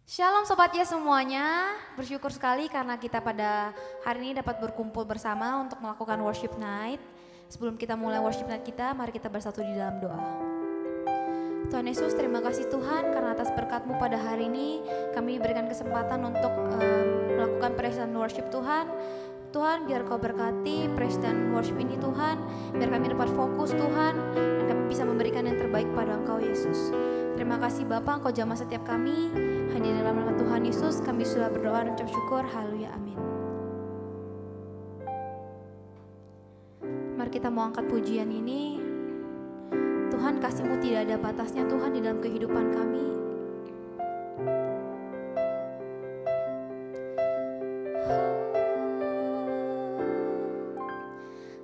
Shalom Sobat Ya semuanya, bersyukur sekali karena kita pada hari ini dapat berkumpul bersama untuk melakukan worship night. Sebelum kita mulai worship night kita, mari kita bersatu di dalam doa. Tuhan Yesus, terima kasih Tuhan karena atas berkat-Mu pada hari ini kami diberikan kesempatan untuk melakukan praise dan worship Tuhan. Tuhan, biar Kau berkati praise dan worship ini Tuhan, biar kami dapat fokus Tuhan, dan kami bisa memberikan yang terbaik pada Engkau Yesus. Terima kasih Bapa, Engkau jamah setiap kami. Hanya dalam nama Tuhan Yesus kami sudah berdoa dan ucap syukur. Haleluya, amin. Mari kita mau angkat pujian ini. Tuhan, kasih-Mu tidak ada batasnya Tuhan di dalam kehidupan kami.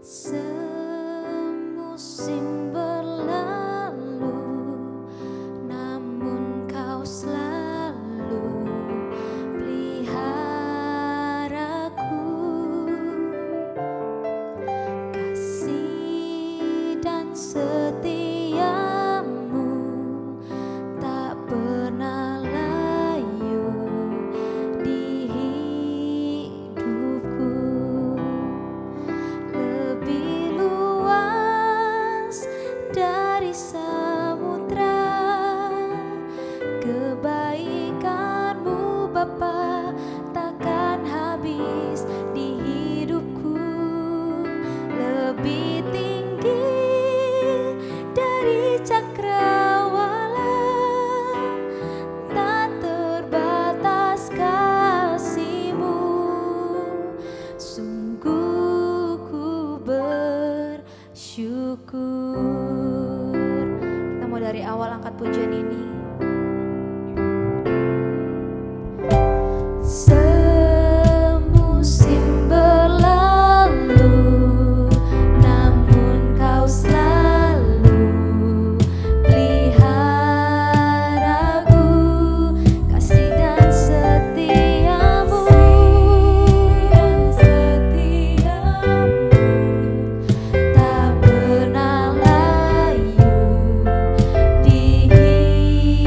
Semusim berlalu, namun Kau selalu peliharaku. Kasih dan setia-Mu tak pernah layu di hidupku. Lebih luas dari samudra, kebaikan-Mu Bapa takkan habis di hidupku. Lebih tinggi dari cakrawala, tak terbatas kasih-Mu. Sungguh ku bersyukur. Kita mau dari awal angkat pujian ini. Semusim berlalu, namun Kau selalu peliharaku. Kasih dan setia-Mu tak pernah layu di hidupku. Lebih luas dari samudra, kebaikan-Mu Bapa takkan habis di hidupku. Lebih tinggi dari cakrawala, tak terbatas kasih-Mu. Sungguh ku bersyukur. Kita mau dari awal angkat pujian ini. Semusim berlalu, namun Kau selalu peliharaku. Kasih dan setia-Mu tak pernah layu di hidupku.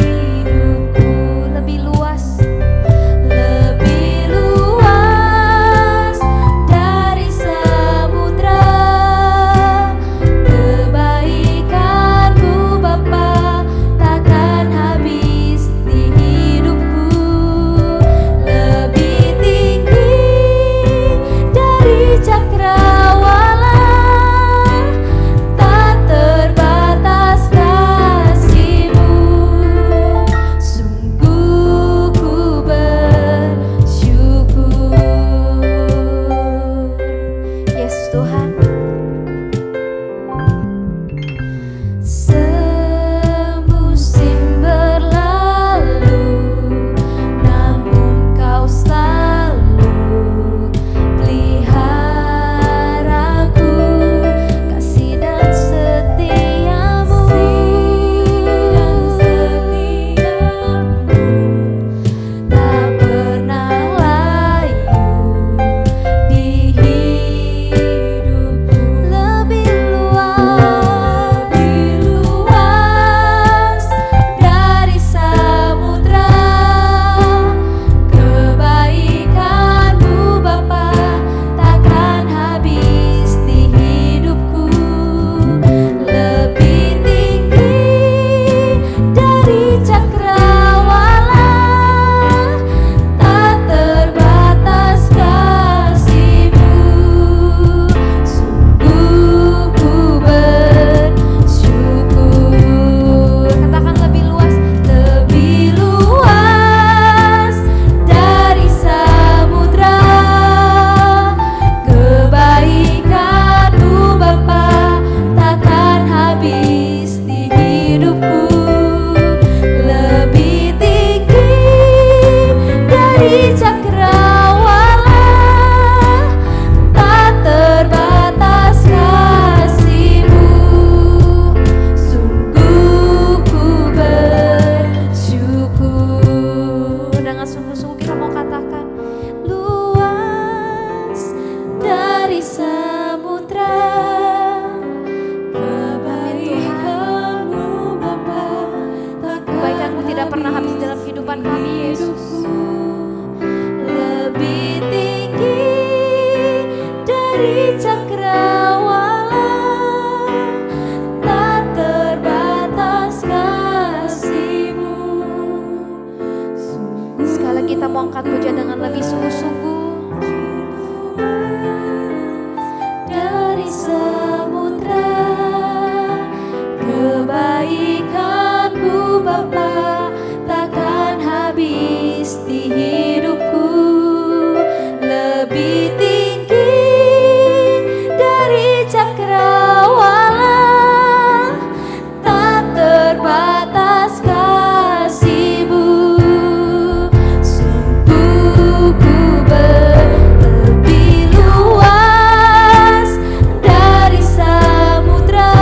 tidak pernah habis dalam kehidupan kami, Yesus. Lebih tinggi dari cakrawala, tak terbatas kasih-Mu. Sekali lagi kita mau angkat pujian dengan lebih sungguh-sungguh. Dari samudra kebaikan-Mu Bapa takkan habis di hidupku. Lebih tinggi dari cakrawala, tak terbatas kasih-Mu. Sungguh ku lebih luas dari samudra,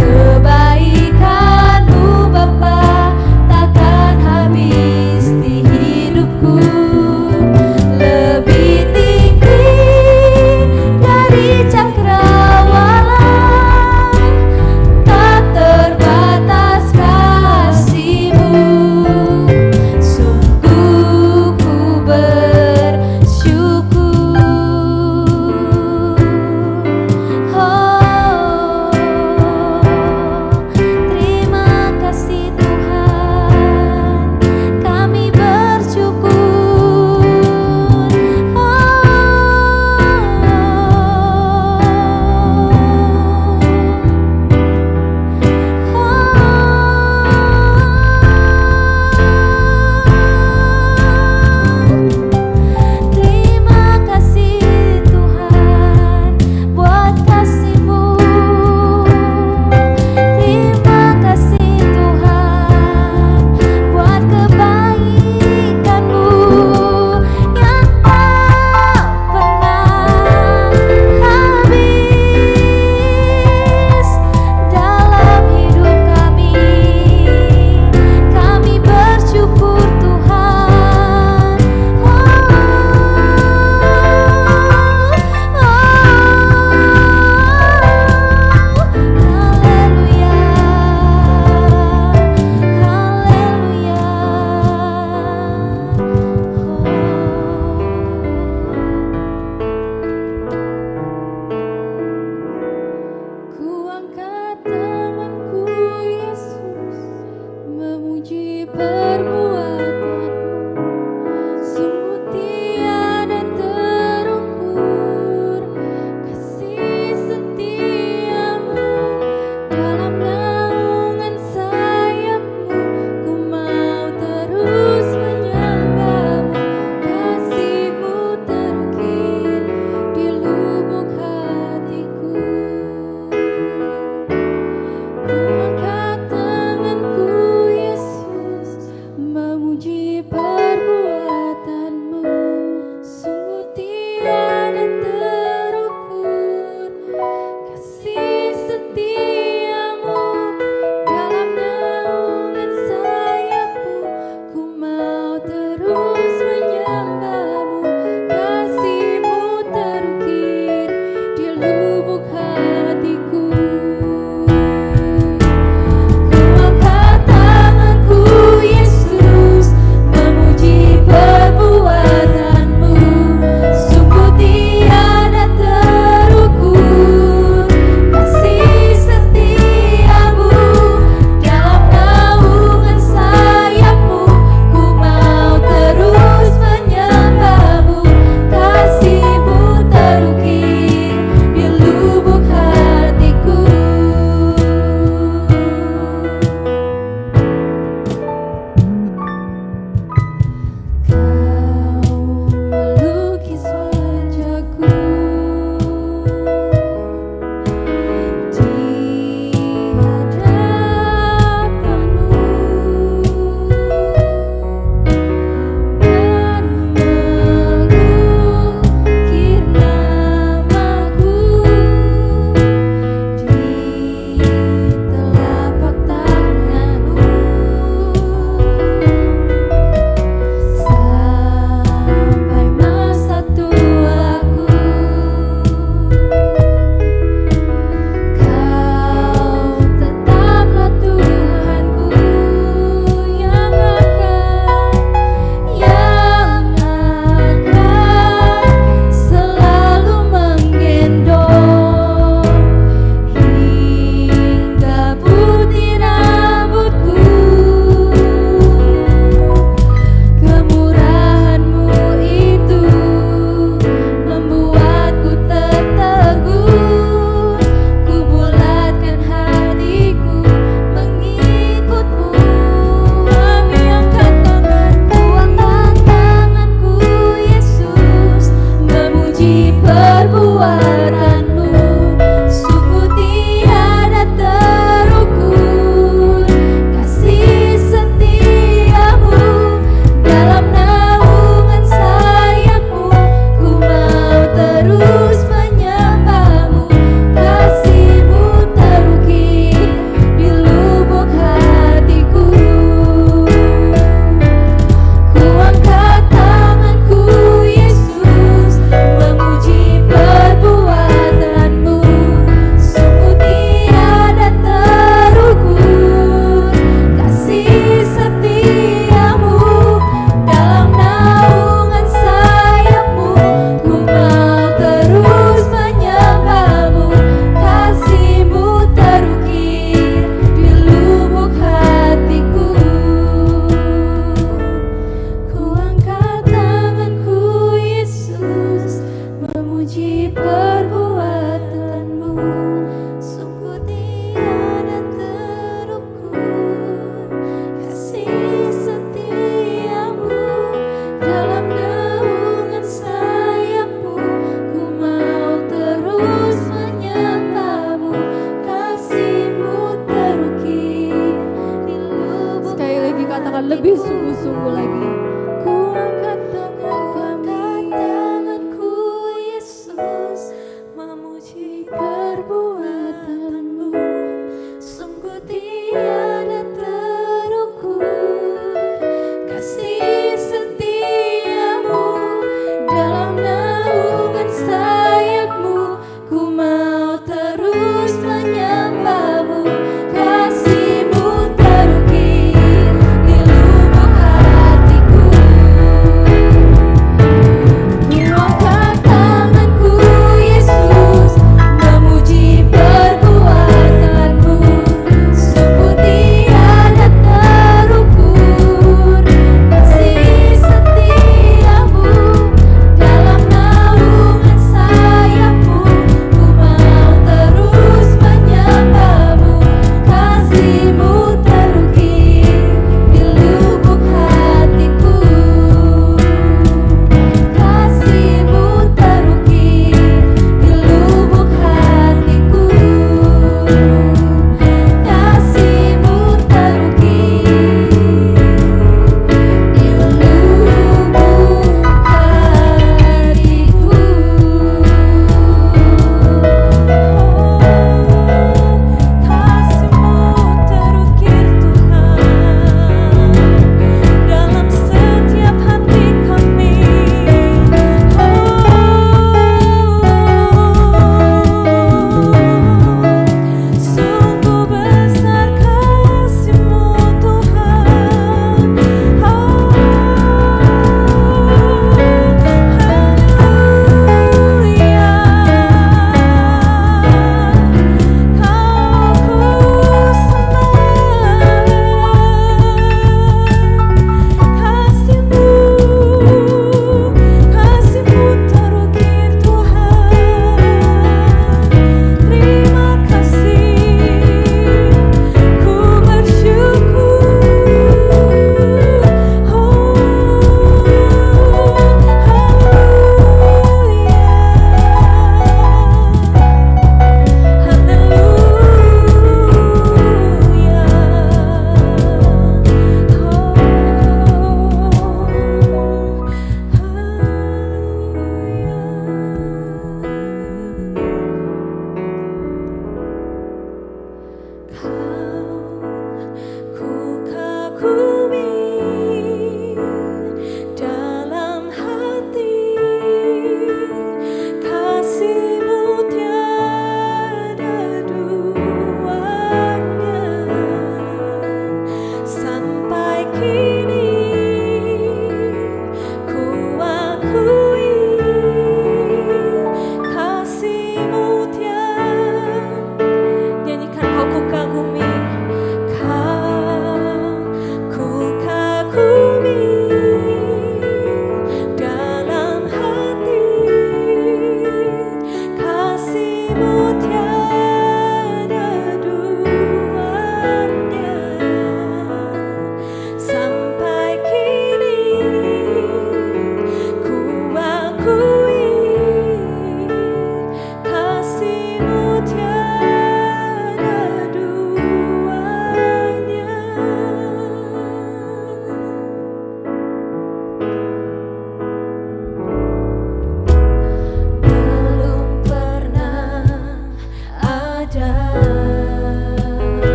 kebaikan-Mu Bapa takkan habis di katakan lebih sungguh-sungguh lagi. Ku angkat tanganku Yesus, memuji perbuatanmu. Sungguh tiada terukur kasih setiamu, dalam naungan sayapmu ku mau terus menyembahmu. Kasihmu terukir di lubuk hatiku.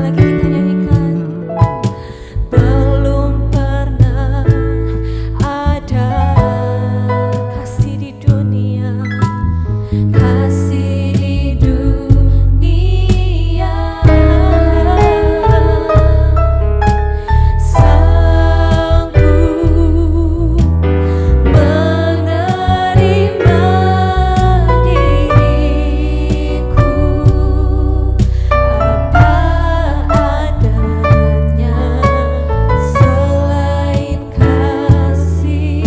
lagi kita nyanyikan. Belum pernah ada kasih di dunia, kasih di dunia sanggup menerima diriku apa adanya selain kasih-Mu,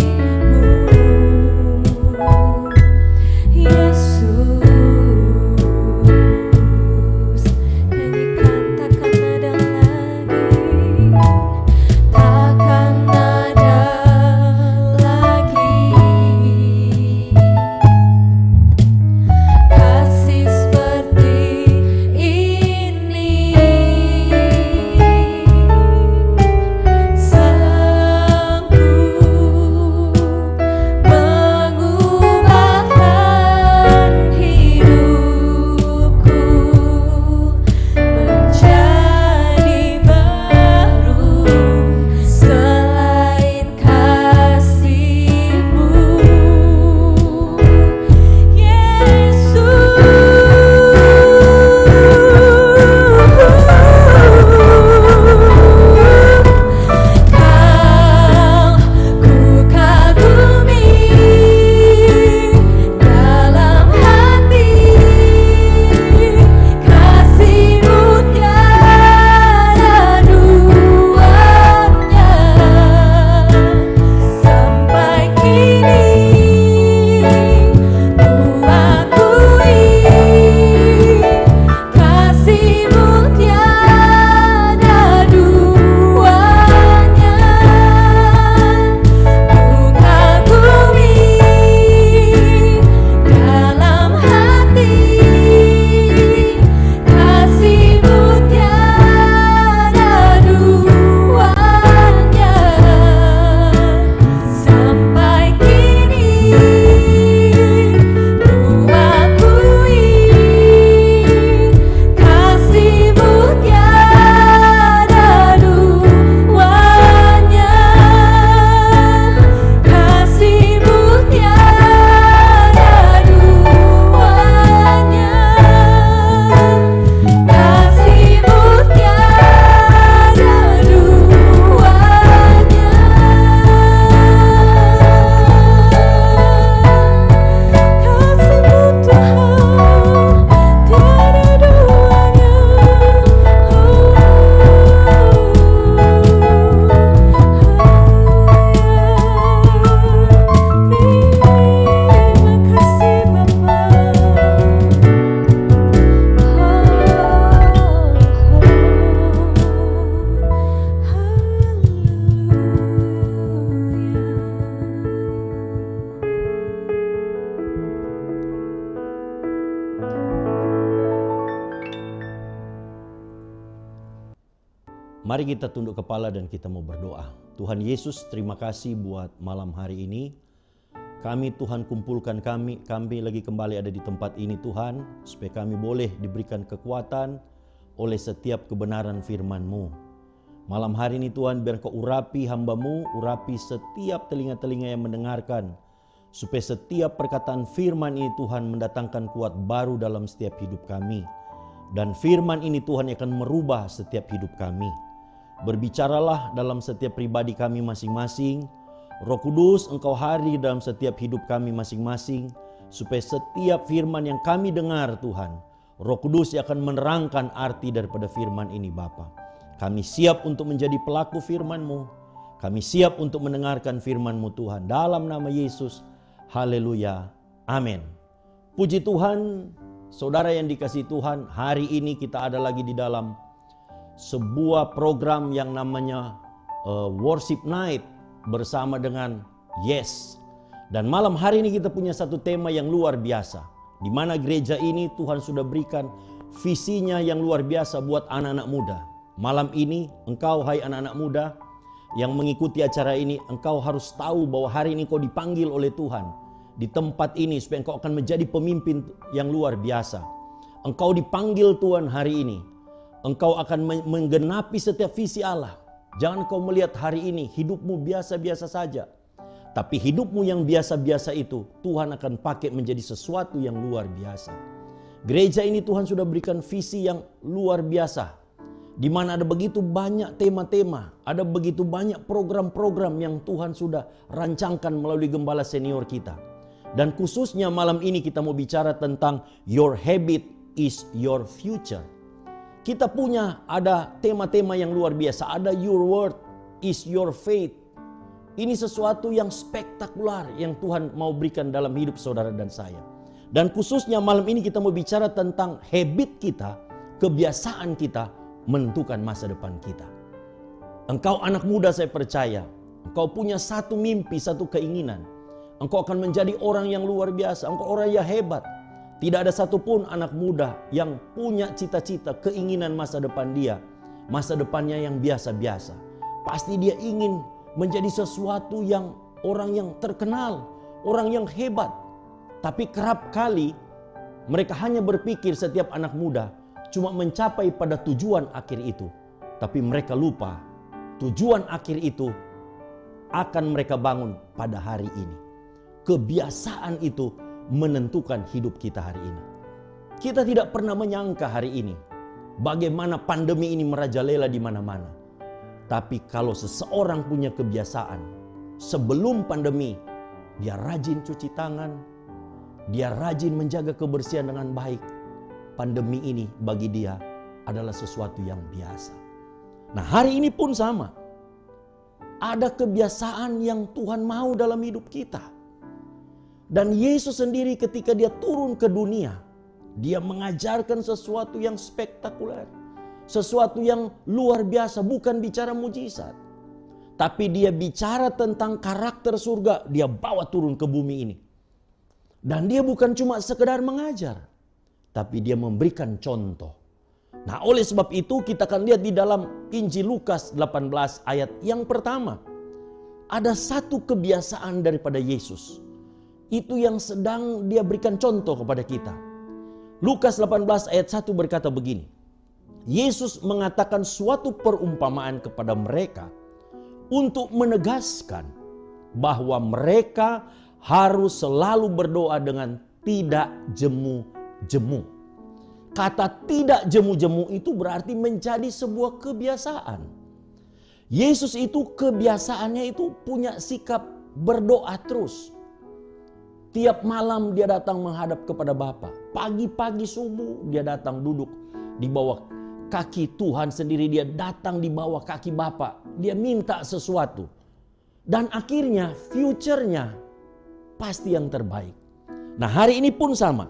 Yesus. Nyanyikan takkan ada lagi, takkan ada lagi kasih seperti ini, sanggup mengubahkan hidupku menjadi baru selain kasih-Mu, Kau ku kagumi dalam hati, kasih-Mu tiada duanya sampai kini ku akui kasih-Mu tiada duanya. Ku kagumi dalam hati, kasih-Mu tiada duanya sampai kini ku akui kasih-Mu tiada duanya, kasih-Mu tiada duanya, kasih-Mu tiada Mari kita tunduk kepala dan kita mau berdoa. Tuhan Yesus, terima kasih buat malam hari ini. Kami Tuhan kumpulkan kami lagi kembali ada di tempat ini Tuhan, supaya kami boleh diberikan kekuatan oleh setiap kebenaran firman-Mu. Malam hari ini Tuhan, biar Kau urapi hamba-Mu, urapi setiap telinga-telinga yang mendengarkan, supaya setiap perkataan firman ini Tuhan mendatangkan kuat baru dalam setiap hidup kami. Dan firman ini Tuhan akan merubah setiap hidup kami. Berbicaralah dalam setiap pribadi kami masing-masing. Roh Kudus, Engkau hadir dalam setiap hidup kami masing-masing, supaya setiap firman yang kami dengar Tuhan, Roh Kudus yang akan menerangkan arti daripada firman ini Bapa. Kami siap untuk menjadi pelaku firman-Mu. Kami siap untuk mendengarkan firman-Mu Tuhan. Dalam nama Yesus, haleluya, amin. Puji Tuhan, saudara yang dikasihi Tuhan, hari ini kita ada lagi di dalam sebuah program yang namanya Worship Night bersama dengan Yes. Dan malam hari ini kita punya satu tema yang luar biasa, di mana gereja ini Tuhan sudah berikan visinya yang luar biasa buat anak-anak muda. Malam ini engkau, hai anak-anak muda yang mengikuti acara ini, engkau harus tahu bahwa hari ini kau dipanggil oleh Tuhan di tempat ini supaya engkau akan menjadi pemimpin yang luar biasa. Engkau dipanggil Tuhan hari ini engkau akan menggenapi setiap visi Allah. Jangan kau melihat hari ini hidupmu biasa-biasa saja. Tapi hidupmu yang biasa-biasa itu Tuhan akan pakai menjadi sesuatu yang luar biasa. Gereja ini Tuhan sudah berikan visi yang luar biasa, di mana ada begitu banyak tema-tema, ada begitu banyak program-program yang Tuhan sudah rancangkan melalui gembala senior kita. Dan khususnya malam ini kita mau bicara tentang your habit is your future. Kita punya ada tema-tema yang luar biasa, ada your word is your faith. Ini sesuatu yang spektakuler yang Tuhan mau berikan dalam hidup saudara dan saya. Dan khususnya malam ini kita mau bicara tentang habit kita, kebiasaan kita menentukan masa depan kita. Engkau anak muda, saya percaya, engkau punya satu mimpi, satu keinginan. Engkau akan menjadi orang yang luar biasa, engkau orang yang hebat. Tidak ada satupun anak muda yang punya cita-cita, keinginan masa depan dia, masa depannya yang biasa-biasa. Pasti dia ingin menjadi sesuatu yang orang yang terkenal, orang yang hebat. Tapi kerap kali mereka hanya berpikir setiap anak muda cuma mencapai pada tujuan akhir itu. Tapi mereka lupa tujuan akhir itu akan mereka bangun pada hari ini. Kebiasaan itu menentukan hidup kita hari ini. Kita tidak pernah menyangka hari ini bagaimana pandemi ini merajalela di mana-mana. Tapi kalau seseorang punya kebiasaan, sebelum pandemi, dia rajin cuci tangan, dia rajin menjaga kebersihan dengan baik. Pandemi ini bagi dia adalah sesuatu yang biasa. Nah, hari ini pun sama. Ada kebiasaan yang Tuhan mau dalam hidup kita. Dan Yesus sendiri ketika dia turun ke dunia, dia mengajarkan sesuatu yang spektakuler. Sesuatu yang luar biasa, bukan bicara mujizat. Tapi dia bicara tentang karakter surga, dia bawa turun ke bumi ini. Dan dia bukan cuma sekedar mengajar, tapi dia memberikan contoh. Nah, oleh sebab itu kita akan lihat di dalam Injil Lukas 18 ayat yang pertama. Ada satu kebiasaan daripada Yesus. Itu yang sedang dia berikan contoh kepada kita. Lukas 18 ayat 1 berkata begini. Yesus mengatakan suatu perumpamaan kepada mereka untuk menegaskan bahwa mereka harus selalu berdoa dengan tidak jemu-jemu. Kata tidak jemu-jemu itu berarti menjadi sebuah kebiasaan. Yesus itu kebiasaannya itu punya sikap berdoa terus. Tiap malam dia datang menghadap kepada Bapa. Pagi-pagi subuh dia datang duduk di bawah kaki Tuhan sendiri, dia datang di bawah kaki Bapa. Dia minta sesuatu. Dan akhirnya future-nya pasti yang terbaik. Nah, hari ini pun sama.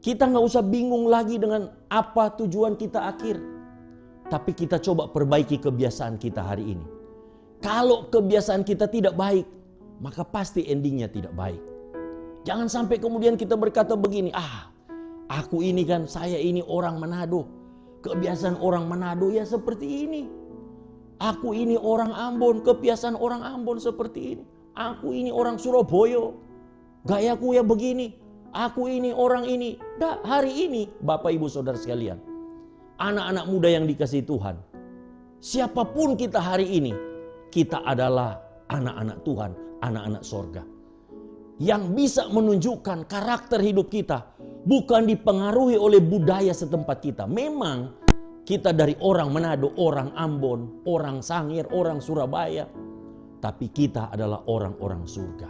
Kita nggak usah bingung lagi dengan apa tujuan kita akhir. Tapi kita coba perbaiki kebiasaan kita hari ini. Kalau kebiasaan kita tidak baik, maka pasti endingnya tidak baik. Jangan sampai kemudian kita berkata begini, aku ini kan, saya ini orang Manado. Kebiasaan orang Manado ya seperti ini. Aku ini orang Ambon, kebiasaan orang Ambon seperti ini. Aku ini orang Surabaya, gayaku ya begini. Aku ini orang ini. Hari ini Bapak Ibu Saudara sekalian, anak-anak muda yang dikasihi Tuhan, siapapun kita hari ini, kita adalah anak-anak Tuhan, anak-anak sorga. Yang bisa menunjukkan karakter hidup kita bukan dipengaruhi oleh budaya setempat kita. Memang kita dari orang Manado, orang Ambon, orang Sangir, orang Surabaya. Tapi kita adalah orang-orang surga.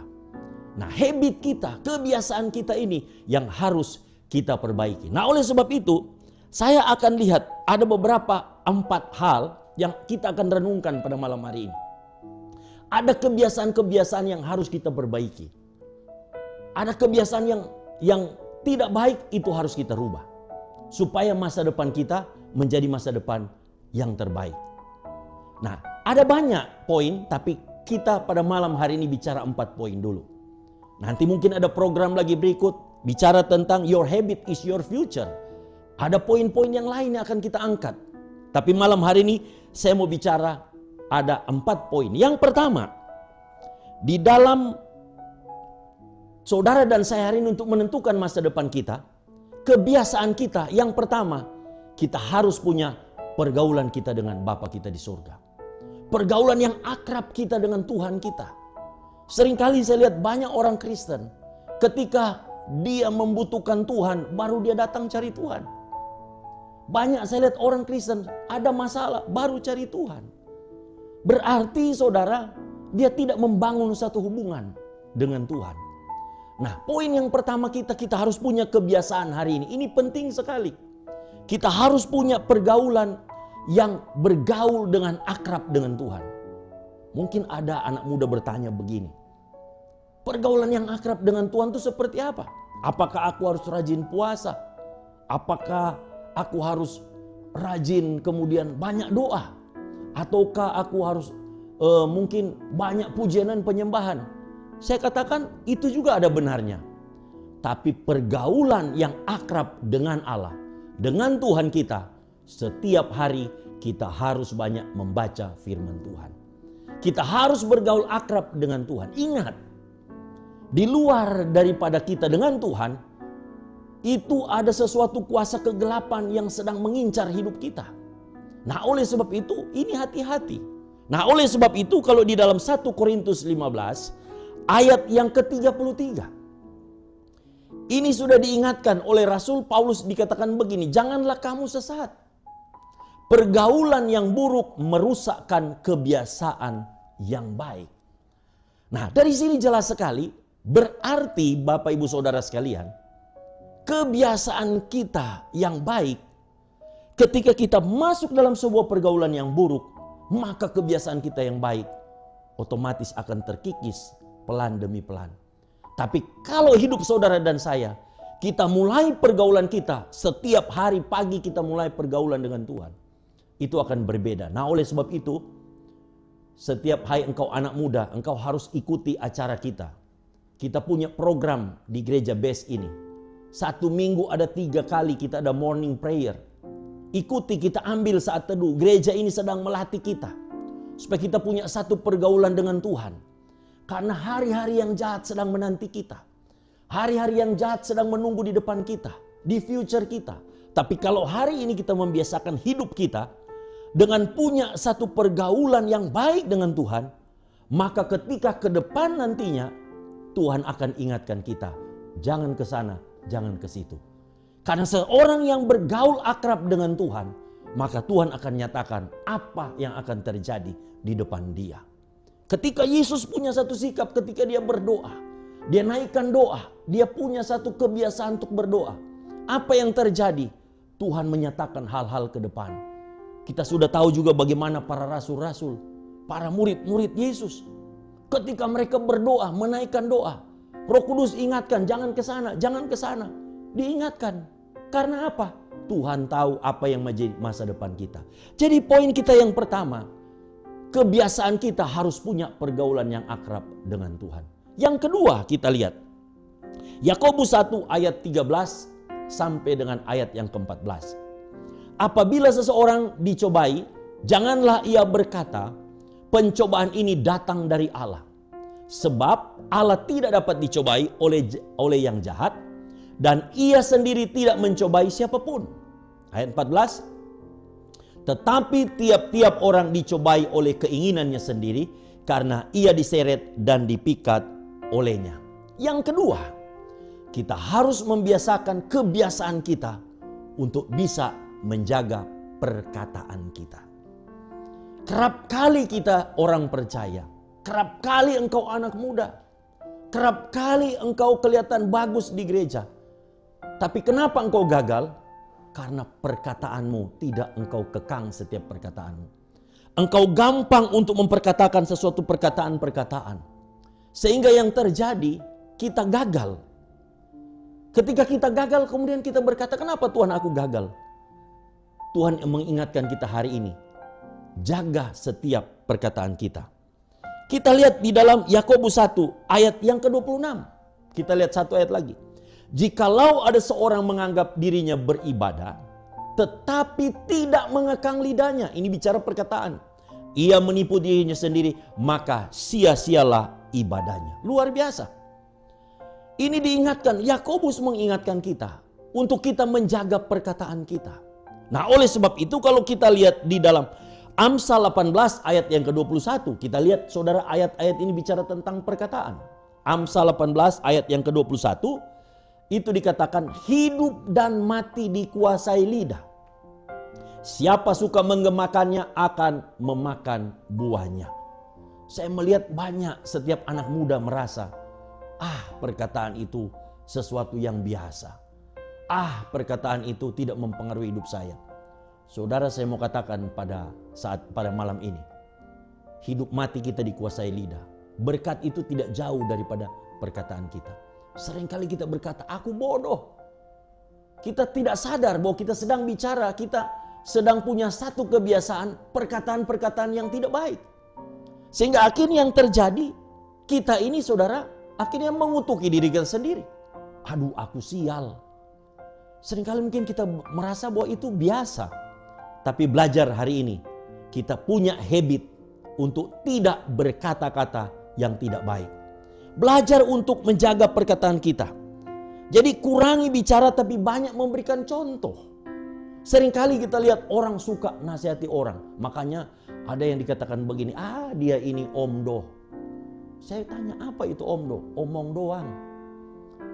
Nah, habit kita, kebiasaan kita ini yang harus kita perbaiki. Nah, oleh sebab itu saya akan lihat ada beberapa 4 hal yang kita akan renungkan pada malam hari ini. Ada kebiasaan-kebiasaan yang harus kita perbaiki. Ada kebiasaan yang tidak baik, itu harus kita rubah. Supaya masa depan kita menjadi masa depan yang terbaik. Nah, ada banyak poin, tapi kita pada malam hari ini bicara 4 poin dulu. Nanti mungkin ada program lagi berikut, bicara tentang your habit is your future. Ada poin-poin yang lain yang akan kita angkat. Tapi malam hari ini saya mau bicara ada 4 poin. Yang pertama, di dalam saudara dan saya hari ini untuk menentukan masa depan kita, kebiasaan kita yang pertama, kita harus punya pergaulan kita dengan Bapa kita di surga. Pergaulan yang akrab kita dengan Tuhan kita. Seringkali saya lihat banyak orang Kristen, ketika dia membutuhkan Tuhan, baru dia datang cari Tuhan. Banyak saya lihat orang Kristen, ada masalah, baru cari Tuhan. Berarti saudara, dia tidak membangun satu hubungan dengan Tuhan. Nah, poin yang pertama kita harus punya kebiasaan hari ini. Ini penting sekali. Kita harus punya pergaulan yang bergaul dengan akrab dengan Tuhan. Mungkin ada anak muda bertanya begini, pergaulan yang akrab dengan Tuhan itu seperti apa? Apakah aku harus rajin puasa? Apakah aku harus rajin kemudian banyak doa? Ataukah aku harus mungkin banyak pujian dan penyembahan? Saya katakan itu juga ada benarnya. Tapi pergaulan yang akrab dengan Allah, dengan Tuhan kita, setiap hari kita harus banyak membaca firman Tuhan. Kita harus bergaul akrab dengan Tuhan. Ingat, di luar daripada kita dengan Tuhan, itu ada sesuatu kuasa kegelapan yang sedang mengincar hidup kita. Nah, oleh sebab itu, ini hati-hati. Nah, oleh sebab itu, kalau di dalam 1 Korintus 15, ayat yang ke-33. Ini sudah diingatkan oleh Rasul Paulus, dikatakan begini, janganlah kamu sesat. Pergaulan yang buruk merusakkan kebiasaan yang baik. Nah, dari sini jelas sekali, berarti Bapak Ibu Saudara sekalian, kebiasaan kita yang baik, ketika kita masuk dalam sebuah pergaulan yang buruk, maka kebiasaan kita yang baik otomatis akan terkikis pelan demi pelan. Tapi kalau hidup saudara dan saya, kita mulai pergaulan kita, setiap hari pagi kita mulai pergaulan dengan Tuhan, itu akan berbeda. Nah, oleh sebab itu, setiap hari engkau anak muda, engkau harus ikuti acara kita. Kita punya program di gereja Best ini. 1 minggu ada 3 kali kita ada morning prayer. Ikuti, kita ambil saat teduh. Gereja ini sedang melatih kita supaya kita punya satu pergaulan dengan Tuhan. Karena hari-hari yang jahat sedang menanti kita. Hari-hari yang jahat sedang menunggu di depan kita, di future kita. Tapi kalau hari ini kita membiasakan hidup kita dengan punya satu pergaulan yang baik dengan Tuhan, maka ketika ke depan nantinya Tuhan akan ingatkan kita, jangan ke sana, jangan ke situ. Karena seorang yang bergaul akrab dengan Tuhan, maka Tuhan akan nyatakan apa yang akan terjadi di depan dia. Ketika Yesus punya satu sikap ketika dia berdoa, dia naikkan doa, dia punya satu kebiasaan untuk berdoa. Apa yang terjadi? Tuhan menyatakan hal-hal ke depan. Kita sudah tahu juga bagaimana para rasul-rasul, para murid-murid Yesus, ketika mereka berdoa, menaikkan doa, Roh Kudus ingatkan, jangan ke sana, jangan ke sana. Diingatkan. Karena apa? Tuhan tahu apa yang menjadi masa depan kita. Jadi poin kita yang pertama, kebiasaan kita harus punya pergaulan yang akrab dengan Tuhan. Yang kedua kita lihat, Yakobus 1 ayat 13 sampai dengan ayat yang ke-14. Apabila seseorang dicobai, janganlah ia berkata, pencobaan ini datang dari Allah. Sebab Allah tidak dapat dicobai oleh yang jahat, dan ia sendiri tidak mencobai siapapun. Ayat 14. Tetapi tiap-tiap orang dicobai oleh keinginannya sendiri, karena ia diseret dan dipikat olehnya. Yang kedua, kita harus membiasakan kebiasaan kita untuk bisa menjaga perkataan kita. Kerap kali kita orang percaya, kerap kali engkau anak muda, kerap kali engkau kelihatan bagus di gereja. Tapi kenapa engkau gagal? Karena perkataanmu tidak engkau kekang setiap perkataanmu. Engkau gampang untuk memperkatakan sesuatu perkataan-perkataan. Sehingga yang terjadi, kita gagal. Ketika kita gagal, kemudian kita berkata, kenapa Tuhan aku gagal? Tuhan mengingatkan kita hari ini. Jaga setiap perkataan kita. Kita lihat di dalam Yakobus 1 ayat yang ke-26. Kita lihat satu ayat lagi. Jikalau ada seorang menganggap dirinya beribadah, tetapi tidak mengekang lidahnya. Ini bicara perkataan. Ia menipu dirinya sendiri, maka sia-sialah ibadahnya. Luar biasa. Ini diingatkan, Yakobus mengingatkan kita untuk kita menjaga perkataan kita. Nah, oleh sebab itu kalau kita lihat di dalam Amsal 18 ayat yang ke-21, kita lihat saudara ayat-ayat ini bicara tentang perkataan. Amsal 18 ayat yang ke-21 itu dikatakan hidup dan mati dikuasai lidah. Siapa suka menggemakannya akan memakan buahnya. Saya melihat banyak setiap anak muda merasa, perkataan itu sesuatu yang biasa. Perkataan itu tidak mempengaruhi hidup saya. Saudara, saya mau katakan pada malam ini, hidup mati kita dikuasai lidah. Berkat itu tidak jauh daripada perkataan kita. Seringkali kita berkata, aku bodoh. Kita tidak sadar bahwa kita sedang bicara, kita sedang punya satu kebiasaan, perkataan-perkataan yang tidak baik. Sehingga akhirnya yang terjadi, kita ini saudara, akhirnya mengutuki diri kita sendiri. Aduh, aku sial. Seringkali mungkin kita merasa bahwa itu biasa. Tapi belajar hari ini, kita punya habit untuk tidak berkata-kata yang tidak baik. Belajar untuk menjaga perkataan kita. Jadi kurangi bicara tapi banyak memberikan contoh. Seringkali kita lihat orang suka nasihati orang. Makanya ada yang dikatakan begini, dia ini omdo. Saya tanya, apa itu omdo? Omong doang.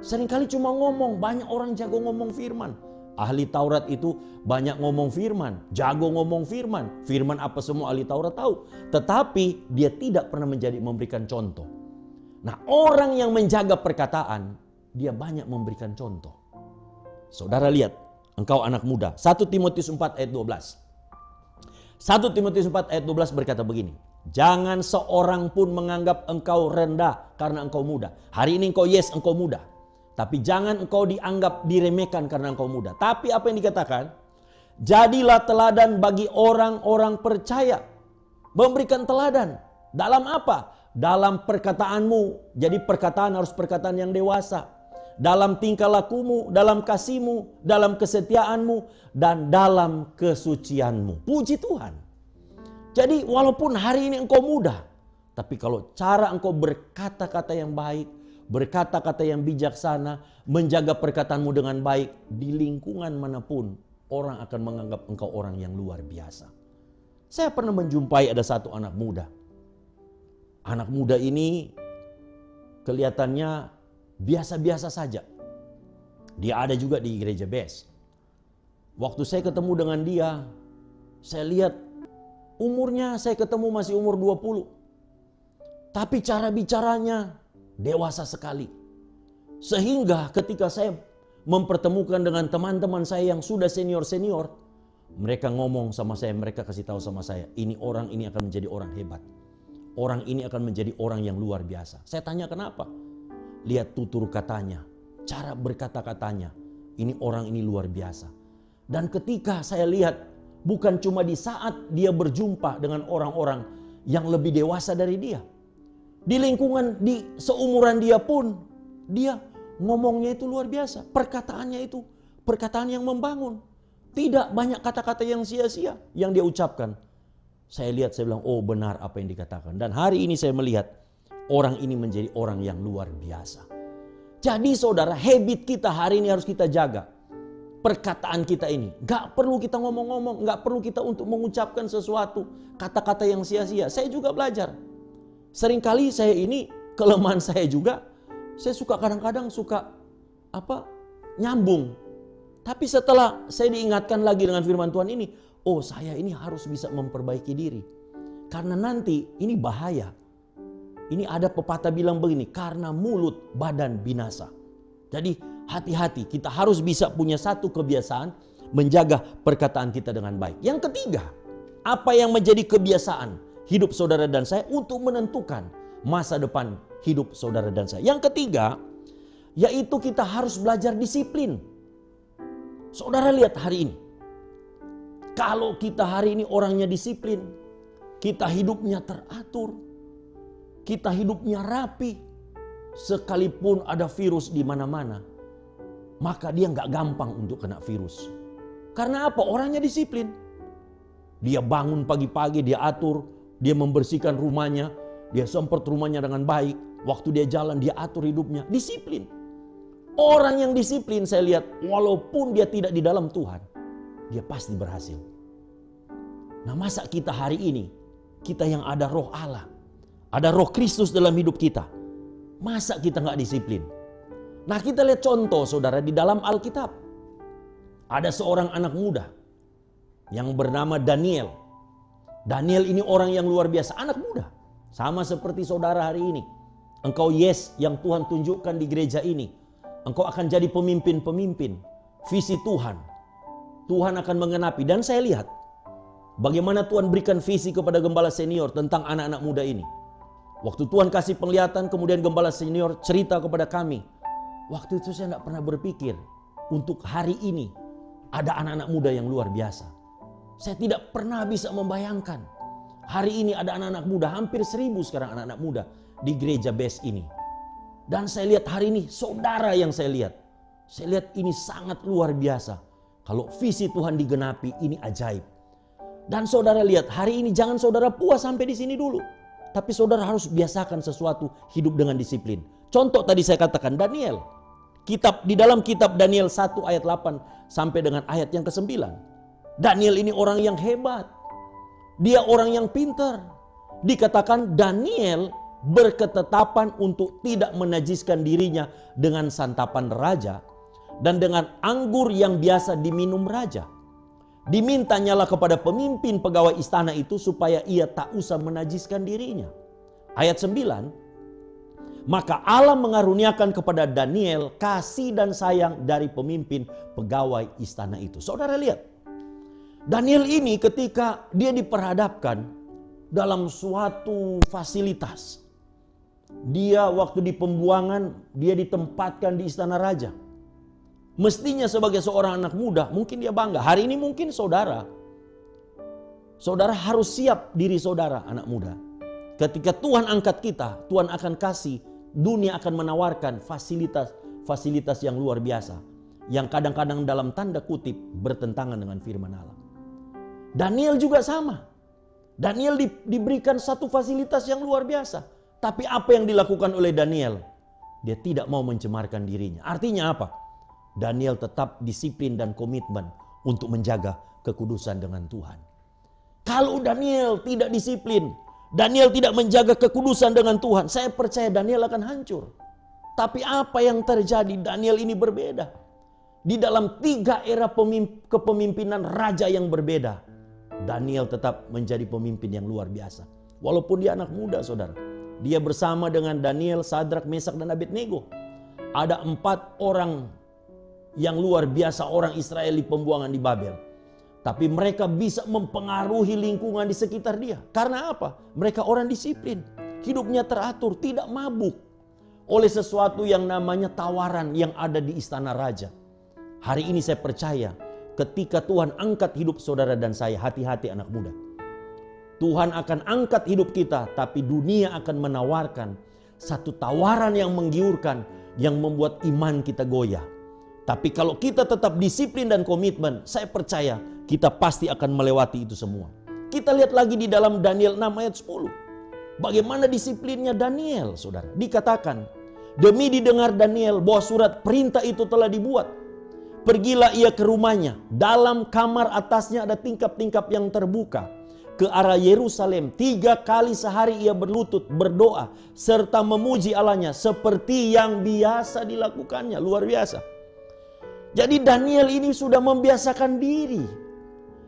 Seringkali cuma ngomong, banyak orang jago ngomong firman. Ahli Taurat itu banyak ngomong firman, jago ngomong firman. Firman apa semua ahli Taurat tahu. Tetapi dia tidak pernah memberikan contoh. Nah, orang yang menjaga perkataan, dia banyak memberikan contoh. Saudara lihat, engkau anak muda. 1 Timotius 4 ayat 12. 1 Timotius 4 ayat 12 berkata begini. Jangan seorang pun menganggap engkau rendah karena engkau muda. Hari ini engkau engkau muda. Tapi jangan engkau dianggap diremehkan karena engkau muda. Tapi apa yang dikatakan? Jadilah teladan bagi orang-orang percaya. Memberikan teladan. Dalam apa? Dalam perkataanmu. Jadi perkataan harus perkataan yang dewasa. Dalam tingkah lakumu, dalam kasihmu, dalam kesetiaanmu, dan dalam kesucianmu. Puji Tuhan. Jadi walaupun hari ini engkau muda. Tapi kalau cara engkau berkata-kata yang baik, berkata-kata yang bijaksana, menjaga perkataanmu dengan baik, di lingkungan manapun orang akan menganggap engkau orang yang luar biasa. Saya pernah menjumpai ada satu anak muda. Anak muda ini kelihatannya biasa-biasa saja. Dia ada juga di gereja BES. Waktu saya ketemu dengan dia, saya lihat umurnya saya ketemu masih umur 20. Tapi cara bicaranya dewasa sekali. Sehingga ketika saya mempertemukan dengan teman-teman saya yang sudah senior-senior, mereka ngomong sama saya, mereka kasih tahu sama saya, orang ini akan menjadi orang hebat. Orang ini akan menjadi orang yang luar biasa. Saya tanya kenapa? Lihat tutur katanya, cara berkata-katanya. Orang ini luar biasa. Dan ketika saya lihat, bukan cuma di saat dia berjumpa dengan orang-orang yang lebih dewasa dari dia. Di lingkungan, di seumuran dia pun, dia ngomongnya itu luar biasa. Perkataannya itu perkataan yang membangun. Tidak banyak kata-kata yang sia-sia yang dia ucapkan. Saya lihat, saya bilang, oh benar apa yang dikatakan. Dan hari ini saya melihat, orang ini menjadi orang yang luar biasa. Jadi saudara, habit kita hari ini harus kita jaga. Perkataan kita ini. Gak perlu kita ngomong-ngomong, gak perlu kita untuk mengucapkan sesuatu. Kata-kata yang sia-sia. Saya juga belajar. Seringkali saya ini, kelemahan saya juga, saya suka kadang-kadang nyambung. Tapi setelah saya diingatkan lagi dengan firman Tuhan ini, oh saya ini harus bisa memperbaiki diri. Karena nanti ini bahaya. Ini ada pepatah bilang begini, karena mulut badan binasa. Jadi hati-hati, kita harus bisa punya satu kebiasaan menjaga perkataan kita dengan baik. Yang ketiga, apa yang menjadi kebiasaan hidup saudara dan saya untuk menentukan masa depan hidup saudara dan saya. Yang ketiga, yaitu kita harus belajar disiplin. Saudara lihat hari ini. Kalau kita hari ini orangnya disiplin, kita hidupnya teratur, kita hidupnya rapi, sekalipun ada virus di mana-mana, maka dia nggak gampang untuk kena virus. Karena apa? Orangnya disiplin. Dia bangun pagi-pagi, dia atur, dia membersihkan rumahnya, dia semprot rumahnya dengan baik. Waktu dia jalan, dia atur hidupnya. Disiplin. Orang yang disiplin saya lihat, walaupun dia tidak di dalam Tuhan, dia pasti berhasil. Nah, masa kita hari ini, kita yang ada roh Allah, ada roh Kristus dalam hidup kita, masa kita nggak disiplin? Nah, kita lihat contoh saudara di dalam Alkitab. Ada seorang anak muda yang bernama Daniel. Daniel ini orang yang luar biasa, anak muda. Sama seperti saudara hari ini. Engkau yang Tuhan tunjukkan di gereja ini. Engkau akan jadi pemimpin-pemimpin. Visi Tuhan. Tuhan akan mengenapi. Dan saya lihat bagaimana Tuhan berikan visi kepada gembala senior tentang anak-anak muda ini. Waktu Tuhan kasih penglihatan, kemudian gembala senior cerita kepada kami. Waktu itu saya tidak pernah berpikir untuk hari ini ada anak-anak muda yang luar biasa. Saya tidak pernah bisa membayangkan hari ini ada anak-anak muda, hampir 1.000 sekarang anak-anak muda di gereja base ini. Dan saya lihat hari ini saudara yang saya lihat ini sangat luar biasa. Kalau visi Tuhan digenapi, ini ajaib. Dan saudara lihat hari ini jangan saudara puas sampai di sini dulu. Tapi saudara harus biasakan sesuatu hidup dengan disiplin. Contoh tadi saya katakan Daniel. Di dalam kitab Daniel 1 ayat 8 sampai dengan ayat yang ke-9. Daniel ini orang yang hebat. Dia orang yang pintar. Dikatakan Daniel berketetapan untuk tidak menajiskan dirinya dengan santapan raja dan dengan anggur yang biasa diminum raja. Dimintanyalah kepada pemimpin pegawai istana itu supaya ia tak usah menajiskan dirinya. Ayat 9. Maka Allah mengaruniakan kepada Daniel kasih dan sayang dari pemimpin pegawai istana itu. Saudara lihat. Daniel ini ketika dia diperhadapkan dalam suatu fasilitas. Dia waktu di pembuangan, dia ditempatkan di istana raja. Mestinya sebagai seorang anak muda, mungkin dia bangga. Hari ini mungkin saudara harus siap diri saudara anak muda. Ketika Tuhan angkat kita, Tuhan akan kasih, dunia akan menawarkan fasilitas yang luar biasa. Yang kadang-kadang dalam tanda kutip bertentangan dengan firman Allah. Daniel juga sama. Daniel diberikan satu fasilitas yang luar biasa. Tapi apa yang dilakukan oleh Daniel? Dia tidak mau mencemarkan dirinya. Artinya apa? Daniel tetap disiplin dan komitmen untuk menjaga kekudusan dengan Tuhan. Kalau Daniel tidak disiplin, Daniel tidak menjaga kekudusan dengan Tuhan, saya percaya Daniel akan hancur. Tapi apa yang terjadi? Daniel ini berbeda. Di dalam 3 era kepemimpinan raja yang berbeda, Daniel tetap menjadi pemimpin yang luar biasa. Walaupun dia anak muda saudara. Dia bersama dengan Daniel, Sadrak, Mesak, dan Abednego. Ada 4 orang yang luar biasa, orang Israel di pembuangan di Babel. Tapi mereka bisa mempengaruhi lingkungan di sekitar dia. Karena apa? Mereka orang disiplin. Hidupnya teratur, tidak mabuk oleh sesuatu yang namanya tawaran yang ada di istana raja. Hari ini saya percaya ketika Tuhan angkat hidup saudara dan saya, hati-hati anak muda. Tuhan akan angkat hidup kita, tapi dunia akan menawarkan satu tawaran yang menggiurkan, yang membuat iman kita goyah. Tapi kalau kita tetap disiplin dan komitmen, saya percaya kita pasti akan melewati itu semua. Kita lihat lagi di dalam Daniel 6 ayat 10. Bagaimana disiplinnya Daniel, saudara. Dikatakan, demi didengar Daniel bahwa surat perintah itu telah dibuat. Pergilah ia ke rumahnya. Dalam kamar atasnya ada tingkap-tingkap yang terbuka ke arah Yerusalem. 3 kali sehari ia berlutut, berdoa, serta memuji Allahnya seperti yang biasa dilakukannya. Luar biasa. Jadi Daniel ini sudah membiasakan diri.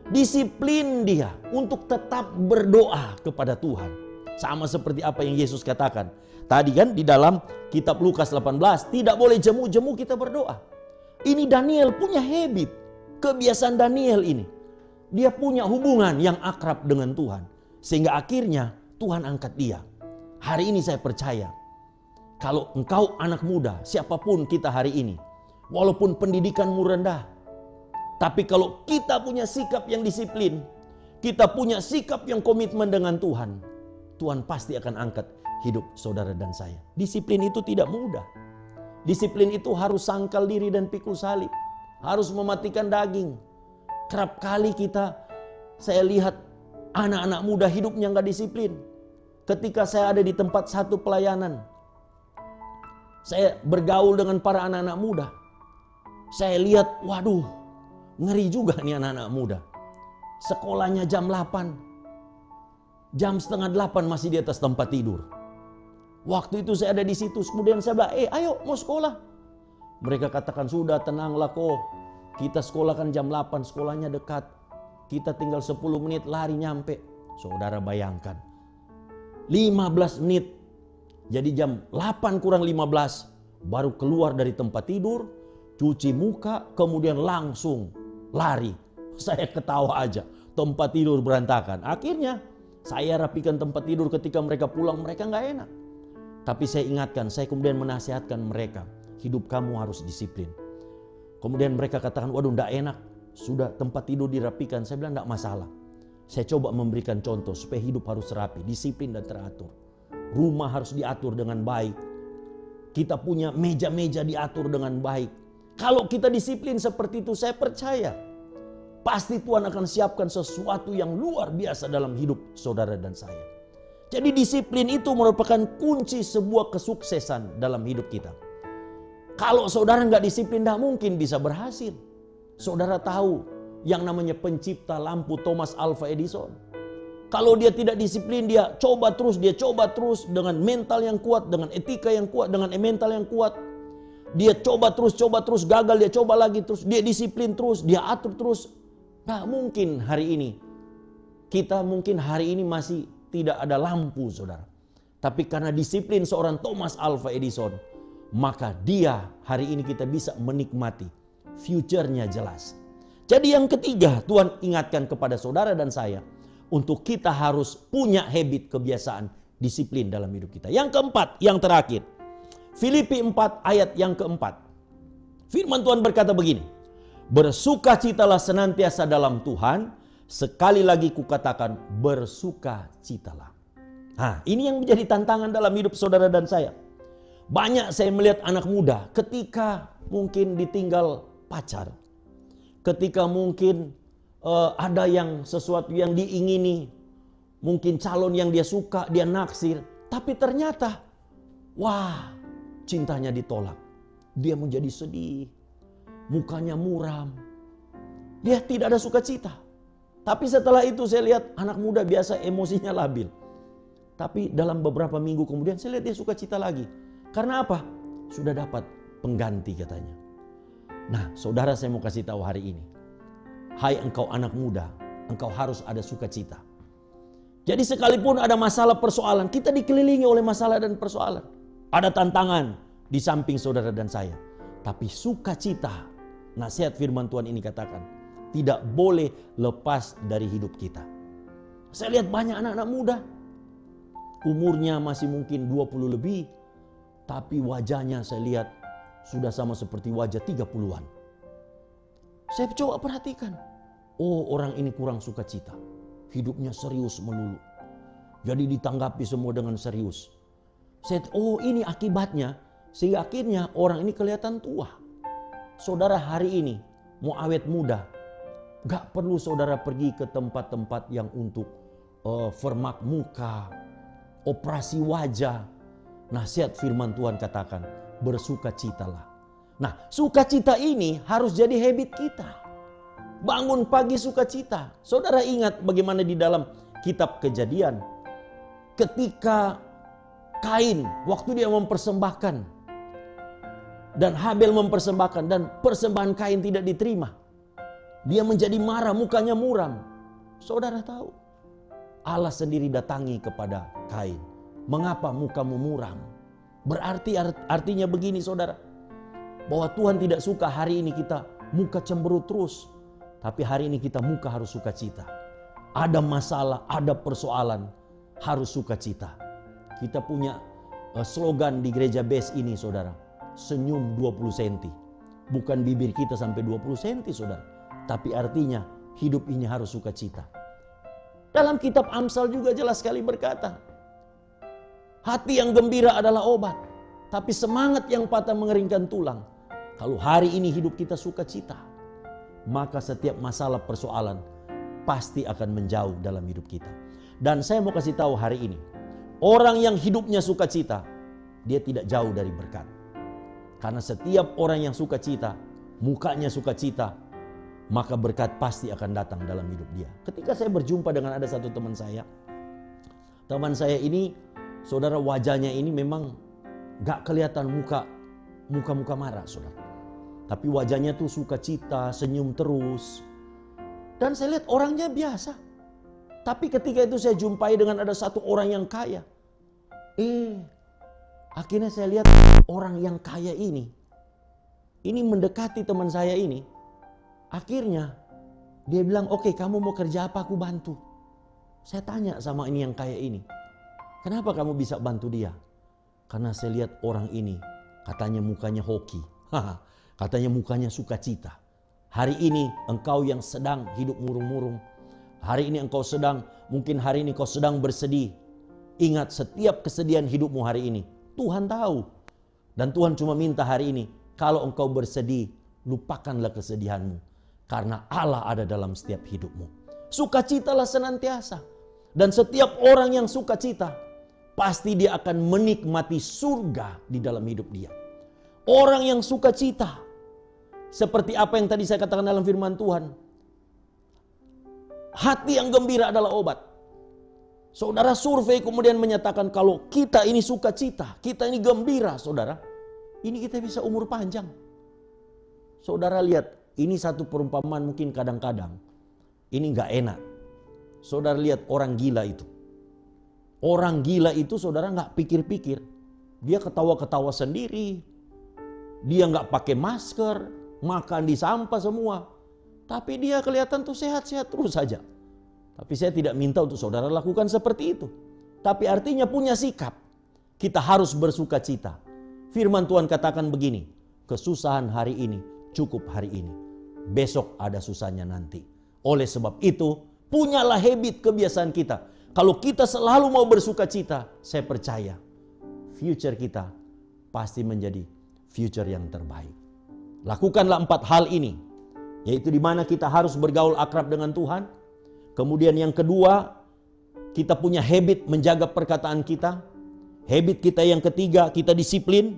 Disiplin dia untuk tetap berdoa kepada Tuhan. Sama seperti apa yang Yesus katakan. Tadi kan di dalam kitab Lukas 18. Tidak boleh jemu-jemu kita berdoa. Ini Daniel punya habit. Kebiasaan Daniel ini. Dia punya hubungan yang akrab dengan Tuhan. Sehingga akhirnya Tuhan angkat dia. Hari ini saya percaya. Kalau engkau anak muda, siapapun kita hari ini. Walaupun pendidikanmu rendah. Tapi kalau kita punya sikap yang disiplin. Kita punya sikap yang komitmen dengan Tuhan. Tuhan pasti akan angkat hidup saudara dan saya. Disiplin itu tidak mudah. Disiplin itu harus sangkal diri dan pikul salib. Harus mematikan daging. Kerap kali saya lihat anak-anak muda hidupnya gak disiplin. Ketika saya ada di tempat satu pelayanan. Saya bergaul dengan para anak-anak muda. Saya lihat, waduh, ngeri juga nih anak-anak muda. Sekolahnya jam 8. Jam setengah 8 masih di atas tempat tidur. Waktu itu saya ada di situ, kemudian saya bilang, ayo mau sekolah. Mereka katakan, sudah tenanglah kok. Kita sekolah kan jam 8, sekolahnya dekat. Kita tinggal 10 menit lari nyampe. Saudara bayangkan. 15 menit. Jadi jam 8 kurang 15 baru keluar dari tempat tidur, cuci muka, kemudian langsung lari. Saya ketawa aja, tempat tidur berantakan. Akhirnya saya rapikan tempat tidur, ketika mereka pulang mereka nggak enak. Tapi saya ingatkan, saya kemudian menasihatkan mereka, hidup kamu harus disiplin. Kemudian mereka katakan, waduh nggak enak, sudah tempat tidur dirapikan. Saya bilang nggak masalah. Saya coba memberikan contoh supaya hidup harus rapi, disiplin dan teratur. Rumah harus diatur dengan baik. Kita punya meja-meja diatur dengan baik. Kalau kita disiplin seperti itu, saya percaya pasti Tuhan akan siapkan sesuatu yang luar biasa dalam hidup saudara dan saya. Jadi disiplin itu merupakan kunci sebuah kesuksesan dalam hidup kita. Kalau saudara nggak disiplin, nggak mungkin bisa berhasil. Saudara tahu yang namanya pencipta lampu Thomas Alva Edison. Kalau dia tidak disiplin, dia coba terus dengan mental yang kuat, dengan etika yang kuat, dengan mental yang kuat. Dia coba terus, gagal, dia coba lagi terus, dia disiplin terus, dia atur terus. Nggak mungkin hari ini. Kita mungkin hari ini masih tidak ada lampu, saudara. Tapi karena disiplin seorang Thomas Alva Edison, maka dia hari ini kita bisa menikmati. Future-nya jelas. Jadi yang ketiga, Tuhan ingatkan kepada saudara dan saya, untuk kita harus punya habit, kebiasaan, disiplin dalam hidup kita. Yang keempat, yang terakhir. Filipi 4 ayat yang keempat. Firman Tuhan berkata begini. Bersukacitalah senantiasa dalam Tuhan. Sekali lagi kukatakan, bersukacitalah. Nah, ini yang menjadi tantangan dalam hidup saudara dan saya. Banyak saya melihat anak muda ketika mungkin ditinggal pacar. Ketika mungkin ada yang sesuatu yang diingini. Mungkin calon yang dia suka, dia naksir. Tapi ternyata, wah, cintanya ditolak. Dia menjadi sedih. Mukanya muram. Dia tidak ada sukacita. Tapi setelah itu saya lihat anak muda biasa emosinya labil. Tapi dalam beberapa minggu kemudian saya lihat dia sukacita lagi. Karena apa? Sudah dapat pengganti katanya. Nah, saudara, saya mau kasih tahu hari ini. Hai engkau anak muda, engkau harus ada sukacita. Jadi sekalipun ada masalah persoalan, kita dikelilingi oleh masalah dan persoalan. Ada tantangan di samping saudara dan saya. Tapi sukacita, nasihat firman Tuhan ini katakan, tidak boleh lepas dari hidup kita. Saya lihat banyak anak-anak muda. Umurnya masih mungkin 20 lebih. Tapi wajahnya saya lihat sudah sama seperti wajah 30-an. Saya coba perhatikan. Oh, orang ini kurang sukacita. Hidupnya serius melulu. Jadi ditanggapi semua dengan serius. Oh, ini akibatnya. Sehingga akhirnya orang ini kelihatan tua. Saudara, hari ini mau awet muda, gak perlu saudara pergi ke tempat-tempat yang untuk format muka, operasi wajah. Nasihat firman Tuhan katakan, bersukacitalah. Nah, sukacita ini harus jadi habit kita. Bangun pagi sukacita. Saudara ingat bagaimana di dalam kitab Kejadian, ketika Kain, waktu dia mempersembahkan, dan Habel mempersembahkan, dan persembahan Kain tidak diterima. Dia menjadi marah, mukanya muram. Saudara tahu, Allah sendiri datangi kepada Kain. Mengapa mukamu muram? Berarti artinya begini saudara, bahwa Tuhan tidak suka hari ini kita muka cemberut terus. Tapi hari ini kita muka harus sukacita. Ada masalah, ada persoalan, harus sukacita. Kita punya slogan di gereja BES ini saudara, senyum 20 cm. Bukan bibir kita sampai 20 cm saudara. Tapi artinya hidup ini harus sukacita. Dalam kitab Amsal juga jelas sekali berkata, hati yang gembira adalah obat, tapi semangat yang patah mengeringkan tulang. Kalau hari ini hidup kita sukacita, maka setiap masalah persoalan pasti akan menjauh dalam hidup kita. Dan saya mau kasih tahu hari ini, orang yang hidupnya sukacita, dia tidak jauh dari berkat. Karena setiap orang yang sukacita, mukanya sukacita, maka berkat pasti akan datang dalam hidup dia. Ketika saya berjumpa dengan ada satu teman saya ini, saudara, wajahnya ini memang gak kelihatan muka marah, saudara. Tapi wajahnya tuh sukacita, senyum terus. Dan saya lihat orangnya biasa. Tapi ketika itu saya jumpai dengan ada satu orang yang kaya. Akhirnya saya lihat orang yang kaya ini mendekati teman saya ini. Akhirnya dia bilang, oke, kamu mau kerja apa, aku bantu. Saya tanya sama ini yang kaya ini, kenapa kamu bisa bantu dia? Karena saya lihat orang ini katanya mukanya hoki. Katanya mukanya sukacita. Hari ini engkau yang sedang hidup murung-murung. Hari ini engkau mungkin hari ini kau sedang bersedih. Ingat, setiap kesedihan hidupmu hari ini Tuhan tahu. Dan Tuhan cuma minta hari ini, kalau engkau bersedih, lupakanlah kesedihanmu. Karena Allah ada dalam setiap hidupmu. Sukacitalah senantiasa. Dan setiap orang yang sukacita, pasti dia akan menikmati surga di dalam hidup dia. Orang yang sukacita, seperti apa yang tadi saya katakan dalam firman Tuhan, hati yang gembira adalah obat. Saudara, survei kemudian menyatakan kalau kita ini sukacita, kita ini gembira, saudara, ini kita bisa umur panjang. Saudara lihat, ini satu perumpamaan mungkin kadang-kadang ini gak enak. Saudara lihat orang gila itu. Orang gila itu saudara gak pikir-pikir. Dia ketawa-ketawa sendiri. Dia gak pakai masker, makan di sampah semua. Tapi dia kelihatan tuh sehat-sehat terus saja. Tapi saya tidak minta untuk saudara lakukan seperti itu. Tapi artinya punya sikap. Kita harus bersuka cita. Firman Tuhan katakan begini, kesusahan hari ini cukup hari ini. Besok ada susahnya nanti. Oleh sebab itu, punyalah habit kebiasaan kita. Kalau kita selalu mau bersuka cita, saya percaya future kita pasti menjadi future yang terbaik. Lakukanlah 4 hal ini, yaitu di mana kita harus bergaul akrab dengan Tuhan. Kemudian yang kedua, kita punya habit menjaga perkataan kita. Habit kita yang ketiga, kita disiplin.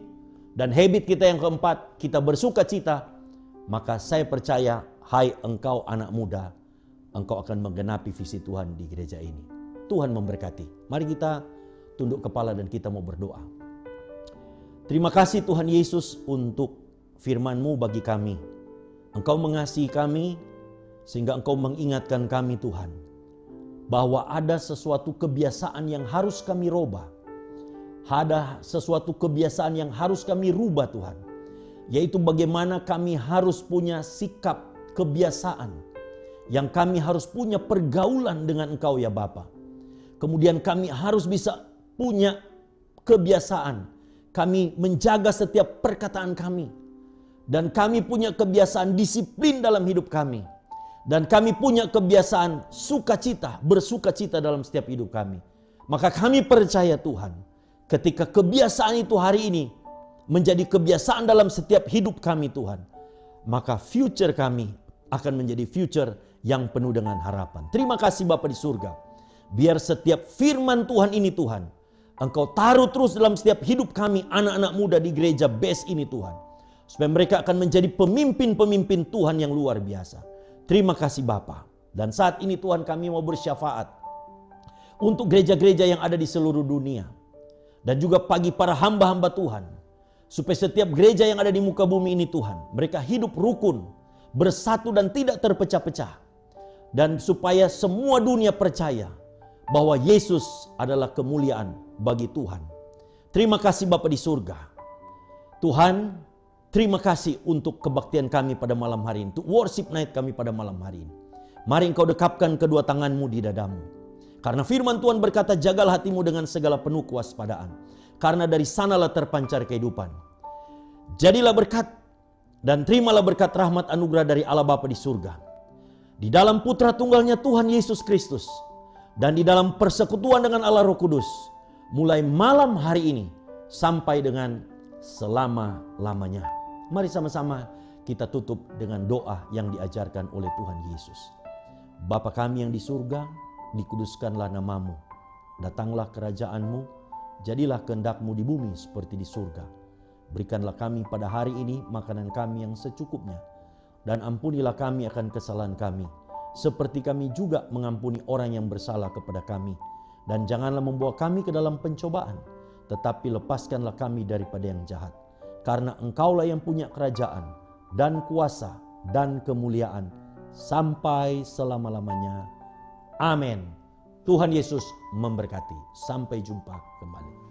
Dan habit kita yang keempat, kita bersuka cita. Maka saya percaya, hai engkau anak muda, engkau akan menggenapi visi Tuhan di gereja ini. Tuhan memberkati. Mari kita tunduk kepala dan kita mau berdoa. Terima kasih Tuhan Yesus untuk firman-Mu bagi kami. Engkau mengasihi kami sehingga Engkau mengingatkan kami Tuhan, bahwa ada sesuatu kebiasaan yang harus kami robah. Ada sesuatu kebiasaan yang harus kami rubah Tuhan. Yaitu bagaimana kami harus punya sikap kebiasaan. Yang kami harus punya pergaulan dengan Engkau ya Bapa. Kemudian kami harus bisa punya kebiasaan. Kami menjaga setiap perkataan kami. Dan kami punya kebiasaan disiplin dalam hidup kami. Dan kami punya kebiasaan sukacita, bersukacita dalam setiap hidup kami. Maka kami percaya Tuhan, ketika kebiasaan itu hari ini menjadi kebiasaan dalam setiap hidup kami Tuhan, maka future kami akan menjadi future yang penuh dengan harapan. Terima kasih Bapa di surga. Biar setiap firman Tuhan ini Tuhan, Engkau taruh terus dalam setiap hidup kami anak-anak muda di gereja BES ini Tuhan. Supaya mereka akan menjadi pemimpin-pemimpin Tuhan yang luar biasa. Terima kasih Bapa. Dan saat ini Tuhan kami mau bersyafaat untuk gereja-gereja yang ada di seluruh dunia. Dan juga bagi para hamba-hamba Tuhan. Supaya setiap gereja yang ada di muka bumi ini Tuhan, mereka hidup rukun, bersatu dan tidak terpecah-pecah. Dan supaya semua dunia percaya bahwa Yesus adalah kemuliaan bagi Tuhan. Terima kasih Bapa di surga. Tuhan, terima kasih untuk kebaktian kami pada malam hari ini. Untuk worship night kami pada malam hari ini. Mari Engkau dekapkan kedua tanganmu di dadamu. Karena firman Tuhan berkata, jagalah hatimu dengan segala penuh kewaspadaan. Karena dari sanalah terpancar kehidupan. Jadilah berkat dan terimalah berkat rahmat anugerah dari Allah Bapa di surga. Di dalam putra tunggalnya Tuhan Yesus Kristus. Dan di dalam persekutuan dengan Allah Roh Kudus. Mulai malam hari ini sampai dengan selama-lamanya. Mari sama-sama kita tutup dengan doa yang diajarkan oleh Tuhan Yesus. Bapa kami yang di surga, dikuduskanlah namamu. Datanglah kerajaanmu, jadilah kehendak-Mu di bumi seperti di surga. Berikanlah kami pada hari ini makanan kami yang secukupnya. Dan ampunilah kami akan kesalahan kami, seperti kami juga mengampuni orang yang bersalah kepada kami. Dan janganlah membawa kami ke dalam pencobaan, tetapi lepaskanlah kami daripada yang jahat. Karena Engkaulah yang punya kerajaan dan kuasa dan kemuliaan sampai selama-lamanya. Amin. Tuhan Yesus memberkati. Sampai jumpa kembali.